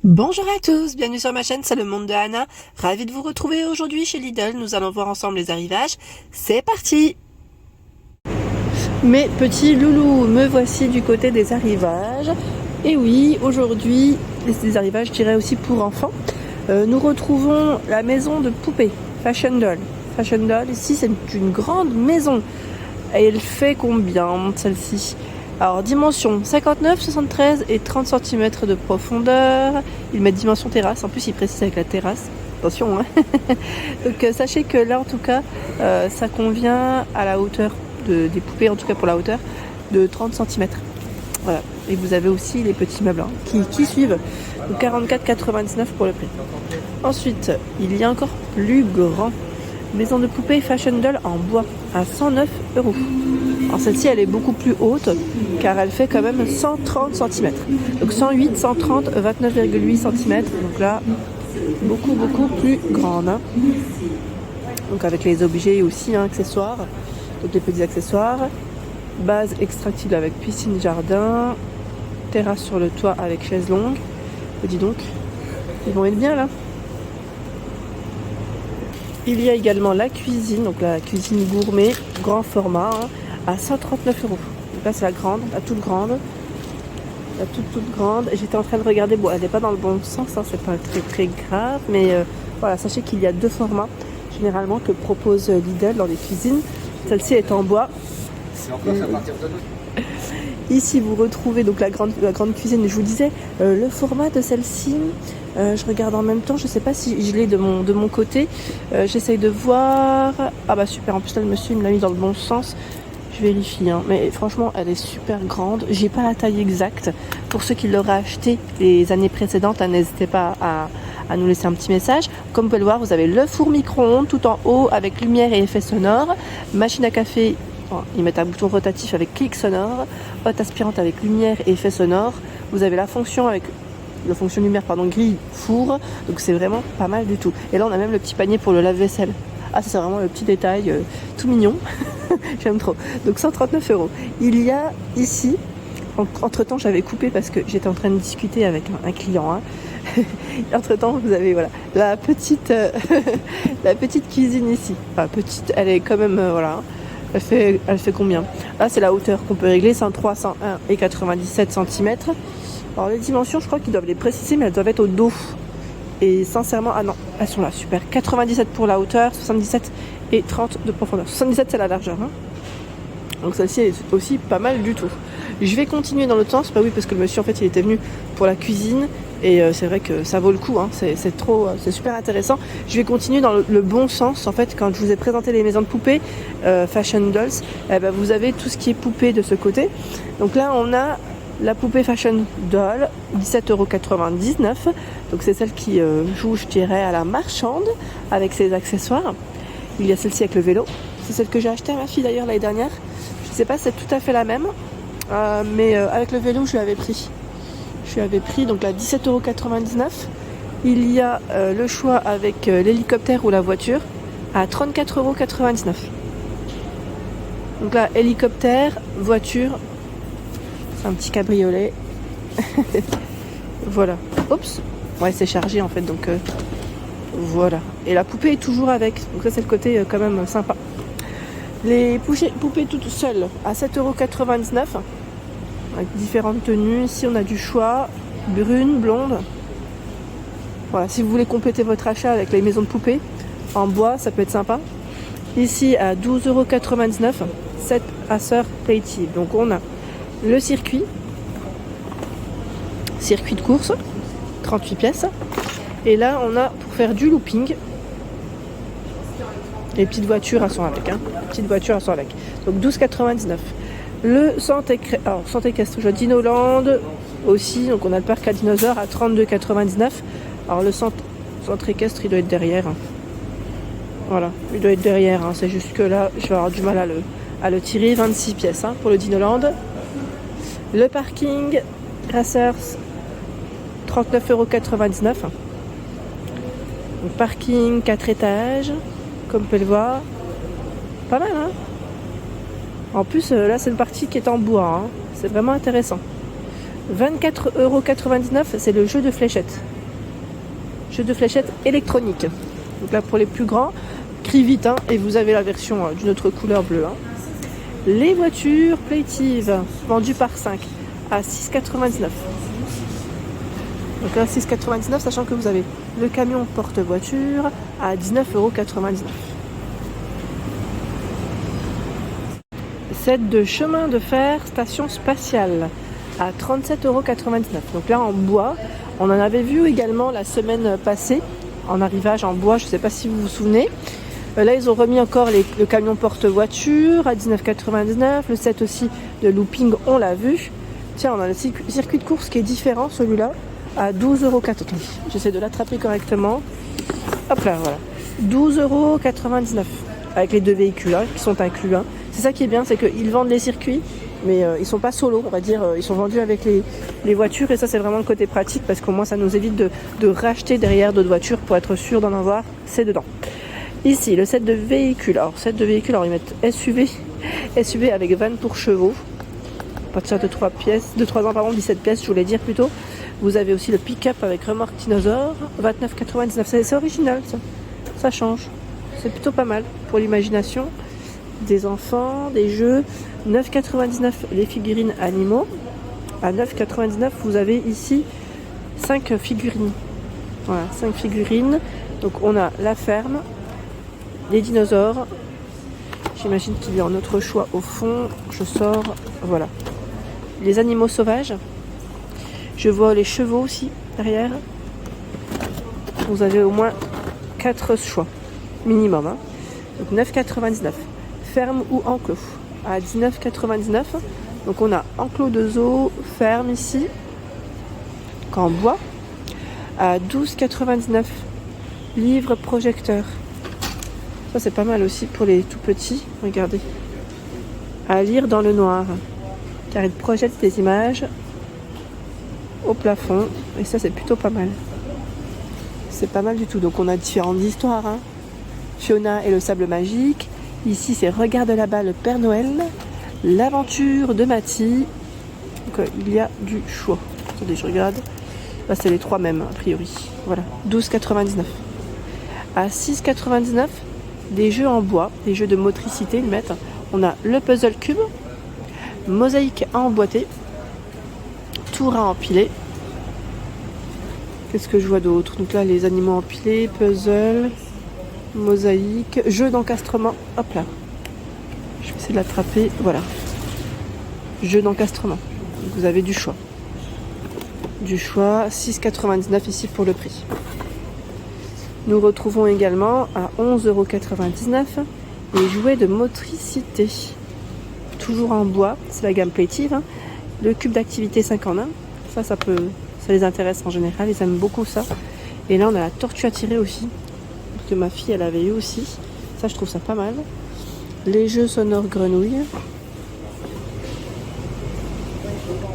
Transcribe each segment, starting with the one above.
Bonjour à tous, bienvenue sur ma chaîne, c'est le monde de Anna. Ravi de vous retrouver aujourd'hui chez Lidl. Nous allons voir ensemble les arrivages. C'est parti! Mes petits loulous, me voici du côté des arrivages. Et oui, aujourd'hui, des arrivages, je dirais aussi pour enfants. Nous retrouvons la maison de poupées, Fashion Doll. Fashion Doll, ici, c'est une grande maison. Et elle fait combien, celle-ci? Alors, dimension 59, 73 et 30 cm de profondeur. Il met dimension terrasse, en plus il précise avec la terrasse. Attention, hein. Donc sachez que là en tout cas, ça convient à la hauteur des poupées, en tout cas pour la hauteur, de 30 cm. Voilà. Et vous avez aussi les petits meubles qui suivent. Donc 44,99 pour le prix. Ensuite, il y a encore plus grand. Maison de poupée Fashion Doll en bois à 109 €. Alors celle-ci elle est beaucoup plus haute car elle fait quand même 130 cm. Donc 108, 130, 29,8 cm. Donc là, beaucoup plus grande. Hein. Donc avec les objets aussi, hein, accessoires. Donc les petits accessoires. Base extractible avec piscine, jardin. Terrasse sur le toit avec chaise longue. Et dis donc, ils vont être bien là. Il y a également la cuisine, donc la cuisine gourmet, grand format, hein, à 139 €. Donc là c'est la grande, la toute grande. La toute grande. J'étais en train de regarder, bon elle n'est pas dans le bon sens, hein, c'est pas très grave, mais voilà, sachez qu'il y a deux formats généralement que propose Lidl dans les cuisines. Celle-ci est en bois. C'est encore à partir de nous. Ici vous retrouvez donc la grande cuisine, je vous disais, le format de celle-ci, je regarde en même temps, je sais pas si je l'ai de mon côté, j'essaye de voir, ah bah super, en plus là le monsieur il me l'a mis dans le bon sens, je vérifie, hein. Mais franchement elle est super grande, j'ai pas la taille exacte, pour ceux qui l'auraient acheté les années précédentes, n'hésitez pas à nous laisser un petit message. Comme vous pouvez le voir, vous avez le four micro-ondes tout en haut avec lumière et effet sonore, machine à café. Ils mettent un bouton rotatif avec clic sonore, hotte aspirante avec lumière et effet sonore. Vous avez la fonction avec la fonction lumière, grille four. Donc c'est vraiment pas mal du tout. Et là on a même le petit panier pour le lave-vaisselle. Ah ça c'est vraiment le petit détail tout mignon. J'aime trop. Donc 139 €. Il y a ici, entre temps j'avais coupé parce que j'étais en train de discuter avec un client. Hein. Entre temps vous avez voilà la petite la petite cuisine ici. Enfin petite, elle est quand même voilà. Elle fait combien? Là, c'est la hauteur qu'on peut régler, 103, 101 et 97 cm. Alors, les dimensions, je crois qu'ils doivent les préciser, mais elles doivent être au dos. Et sincèrement, ah non, elles sont là, super. 97 pour la hauteur, 77 et 30 de profondeur. 77, c'est la largeur. Hein. Donc, celle-ci est aussi pas mal du tout. Je vais continuer dans l'autre sens. Bah oui, parce que le monsieur, en fait, il était venu pour la cuisine. Et c'est vrai que ça vaut le coup, hein. C'est super intéressant. Je vais continuer dans le bon sens. En fait, quand je vous ai présenté les maisons de poupées, Fashion Dolls, vous avez tout ce qui est poupée de ce côté. Donc là, on a la poupée Fashion Doll, 17,99 €. Donc c'est celle qui joue, je dirais, à la marchande avec ses accessoires. Il y a celle-ci avec le vélo. C'est celle que j'ai achetée à ma fille d'ailleurs l'année dernière. Je ne sais pas si c'est tout à fait la même, mais avec le vélo, je l'avais pris. Je l'avais pris donc là 17,99 €. Il y a le choix avec l'hélicoptère ou la voiture à 34,99 €. Donc là, hélicoptère, voiture, c'est un petit cabriolet. Voilà. Oups. Ouais, c'est chargé en fait, donc voilà. Et la poupée est toujours avec. Donc ça, c'est le côté quand même sympa. Les poupées toutes seules à 7,99 €. Avec différentes tenues. Ici, on a du choix. Brune, blonde. Voilà, si vous voulez compléter votre achat avec les maisons de poupées en bois, ça peut être sympa. Ici, à 12,99 €, 7 Acer Playtime. Donc, on a le circuit de course, 38 pièces. Et là, on a pour faire du looping. Les petites voitures, elles sont avec. Hein. Donc, 12,99 €. Le centre équestre, je Dinoland aussi, donc on a le parc à dinosaures à 32,99 €. Alors le centre équestre, il doit être derrière. Hein. Voilà, il doit être derrière, hein. C'est juste que là, je vais avoir du mal à le tirer. 26 pièces hein, pour le Dinoland. Le parking Racers, 39,99 €. Donc parking 4 étages, comme vous pouvez le voir. Pas mal, hein. En plus, là, c'est une partie qui est en bois. Hein. C'est vraiment intéressant. 24,99 €, c'est le jeu de fléchettes. jeu de fléchettes électronique. Donc là pour les plus grands, crie vite hein, et vous avez la version d'une autre couleur bleue. Hein. Les voitures plaitives vendues par 5 à 6,99. Donc là 6,99 sachant que vous avez le camion porte-voiture à 19,99 €. Set de chemin de fer station spatiale à 37,99 €. Donc là en bois, on en avait vu également la semaine passée en arrivage en bois, je ne sais pas si vous vous souvenez. Là ils ont remis encore le camion porte-voiture à 19,99 €. Le set aussi de looping, on l'a vu. Tiens, on a le circuit de course qui est différent, celui-là, à 12,99 €. J'essaie de l'attraper correctement. Hop là, voilà. 12,99 € avec les deux véhicules hein, qui sont inclus. Hein. C'est ça qui est bien, c'est qu'ils vendent les circuits, mais ils sont pas solo, on va dire. Ils sont vendus avec les voitures et ça, c'est vraiment le côté pratique parce qu'au moins, ça nous évite de racheter derrière d'autres voitures pour être sûr d'en avoir. C'est dedans. Ici, le set de véhicules. Alors, ils mettent SUV avec van pour chevaux. À partir de 3 ans, 17 pièces, je voulais dire plutôt. Vous avez aussi le pick-up avec remorque dinosaure, 29,99 €. C'est original, ça. Ça change. C'est plutôt pas mal pour l'imagination des enfants, des jeux. 9,99 € les figurines animaux. À 9,99 € vous avez ici 5 figurines. Voilà, 5 figurines. Donc on a la ferme, les dinosaures. J'imagine qu'il y a un autre choix au fond. Je sors, voilà. Les animaux sauvages. Je vois les chevaux aussi derrière. Vous avez au moins 4 choix minimum. Hein. Donc 9,99 €. Ferme ou enclos à 19,99 €. Donc on a enclos de zoo, ferme ici, qu'en bois, à 12,99 €. Livre projecteur. Ça c'est pas mal aussi pour les tout petits. Regardez. À lire dans le noir. Car il projette des images au plafond. Et ça c'est plutôt pas mal. C'est pas mal du tout. Donc on a différentes histoires. Hein. Fiona et le sable magique. Ici c'est Regarde là-bas le Père Noël. L'aventure de Mathie. Donc il y a du choix. Attendez, je regarde. Là c'est les 3 mêmes a priori. Voilà. 12,99 €. À 6,99 €, des jeux en bois, des jeux de motricité, ils mettent. On a le puzzle cube, mosaïque à emboîter, tour à empiler. Qu'est-ce que je vois d'autre? Donc là, les animaux empilés, puzzle, mosaïque, jeu d'encastrement. Hop là. Je vais essayer de l'attraper. Voilà. Jeu d'encastrement. Donc vous avez du choix. Du choix. 6,99 € ici pour le prix. Nous retrouvons également à 11,99 € les jouets de motricité. Toujours en bois. C'est la gamme plative. Hein. Le cube d'activité 5 en 1. Ça les intéresse en général. Ils aiment beaucoup ça. Et là, on a la tortue à tirer aussi. Que ma fille, elle avait eu aussi. Ça, je trouve ça pas mal. Les jeux sonores grenouilles.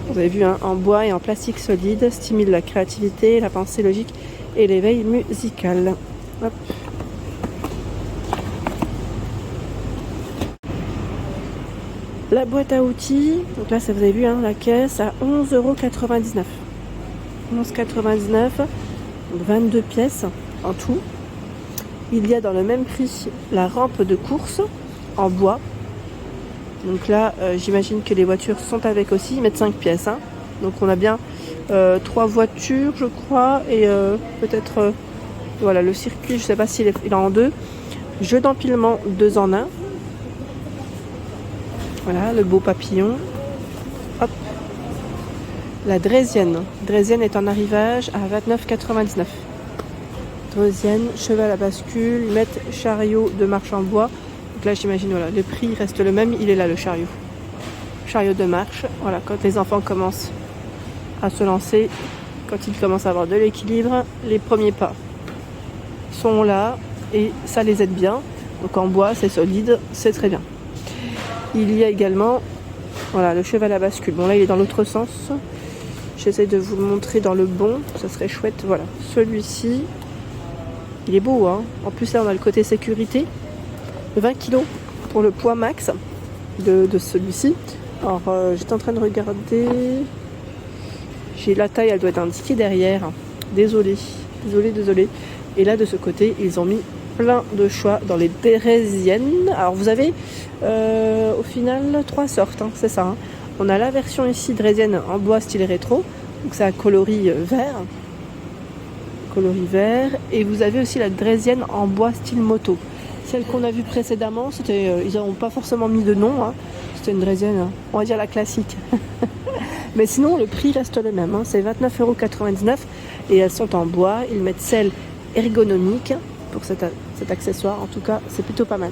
Vous avez vu, hein, en bois et en plastique solide. Stimule la créativité, la pensée logique et l'éveil musical. Hop. La boîte à outils. Donc là, ça vous avez vu, hein, la caisse à 11,99 €. 11,99 €. 22 pièces en tout. Il y a dans le même prix la rampe de course en bois. Donc là, j'imagine que les voitures sont avec aussi. Ils mettent 5 pièces. Hein. Donc on a bien 3 voitures, je crois. Et peut-être, voilà, le circuit, je ne sais pas s'il est en 2. Jeu d'empilement 2 en 1. Voilà, le beau papillon. Hop. La draisienne. Draisienne est en arrivage à 29,99 €. Draisienne, cheval à bascule, ils mettent chariot de marche en bois. Donc là, j'imagine, voilà, le prix reste le même. Il est là, le chariot. Chariot de marche. Voilà, quand les enfants commencent à se lancer, quand ils commencent à avoir de l'équilibre, les premiers pas sont là et ça les aide bien. Donc en bois, c'est solide, c'est très bien. Il y a également, voilà, le cheval à bascule. Bon, là, il est dans l'autre sens. J'essaie de vous le montrer dans le bon. Ça serait chouette. Voilà, celui-ci. Il est beau, hein. En plus, là, on a le côté sécurité. 20 kg pour le poids max de celui-ci. Alors, j'étais en train de regarder. J'ai la taille, elle doit être indiquée derrière. Désolée. Désolée. Et là de ce côté ils ont mis plein de choix dans les draisiennes. Alors vous avez au final 3 sortes, hein, c'est ça. Hein. On a la version ici draisienne en bois style rétro, donc c'est un coloris vert. Et vous avez aussi la draisienne en bois style moto. Celle qu'on a vue précédemment, c'était, ils n'ont pas forcément mis de nom, hein. C'était une draisienne, on va dire la classique. Mais sinon le prix reste le même, hein. C'est 29,99 € et elles sont en bois. Ils mettent celle ergonomique pour cet accessoire, en tout cas c'est plutôt pas mal.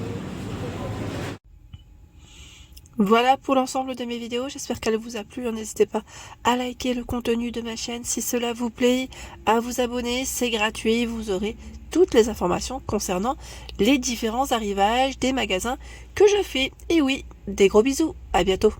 Voilà pour l'ensemble de mes vidéos, j'espère qu'elle vous a plu. N'hésitez pas à liker le contenu de ma chaîne si cela vous plaît, à vous abonner, c'est gratuit, vous aurez toutes les informations concernant les différents arrivages des magasins que je fais. Et oui, des gros bisous, à bientôt.